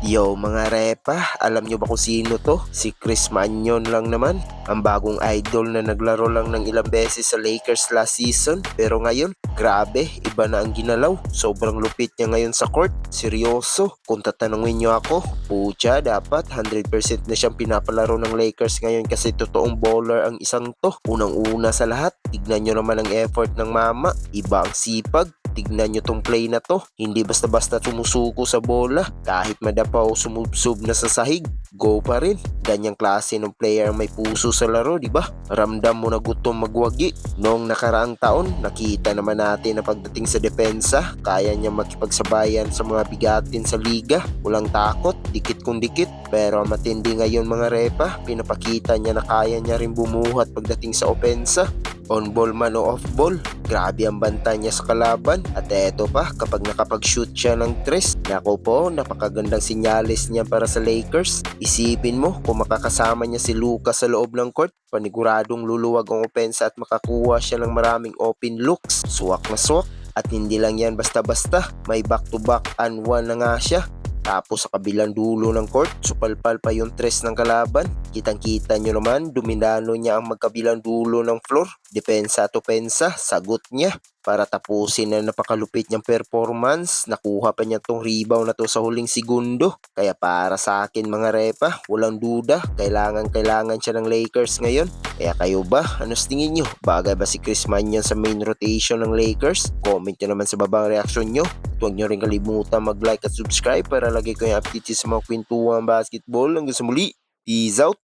Yo mga repa, alam nyo ba kung sino to? Si Chris Manyon lang naman. Ang bagong idol na naglaro lang ng ilang beses sa Lakers last season. Pero ngayon, grabe, iba na ang ginalaw. Sobrang lupit niya ngayon sa court. Seryoso, kung tatanungin nyo ako, pucha, dapat 100% na siyang pinapalaro ng Lakers ngayon kasi totoong baller ang isang to. Unang-una sa lahat, tignan nyo naman ang effort ng mama. Iba ang sipag. Tignan nyo tong play na to. Hindi basta-basta sumusuko sa bola. Kahit madapaw sumubsob na sa sahig, go pa rin. Ganyang klase ng player may puso sa laro, di ba? Ramdam mo na gutom magwagi. Noong nakaraang taon, nakita naman natin na pagdating sa depensa, kaya niya makipagsabayan sa mga bigatin sa liga. Walang takot, dikit kung dikit. Pero matindi ngayon mga repa, pinapakita niya na kaya niya rin bumuhat pagdating sa opensa. On ball man o off ball, grabe ang banta niya sa kalaban. At eto pa, kapag nakapag-shoot siya ng tres, nako po, napakagandang sinyalis niya para sa Lakers. Isipin mo, kung makakasama niya si Lucas sa loob ng court, paniguradong luluwag ang opensa at makakuha siya ng maraming open looks. Suwak na suwak. At hindi lang yan basta-basta, may back-to-back and one na nga siya. Tapos sa kabilang dulo ng court, supalpal pa yung tres ng kalaban. Kitang-kita nyo naman, dominano niya ang magkabilang dulo ng floor. Depensa at opensa, sagot niya. Para tapusin na napakalupit niyang performance, nakuha pa niya tong rebound na to sa huling segundo. Kaya para sa akin mga repa, walang duda, kailangan siya ng Lakers ngayon. Kaya kayo ba, ano sa tingin nyo? Bagay ba si Chris Mannion sa main rotation ng Lakers? Comment nyo naman sa babang reaksyon nyo. Huwag nyo rin kalimutan mag-like at subscribe para lagi ko yung update sa mga kwentuhan basketball. Hanggang sa muli, peace out!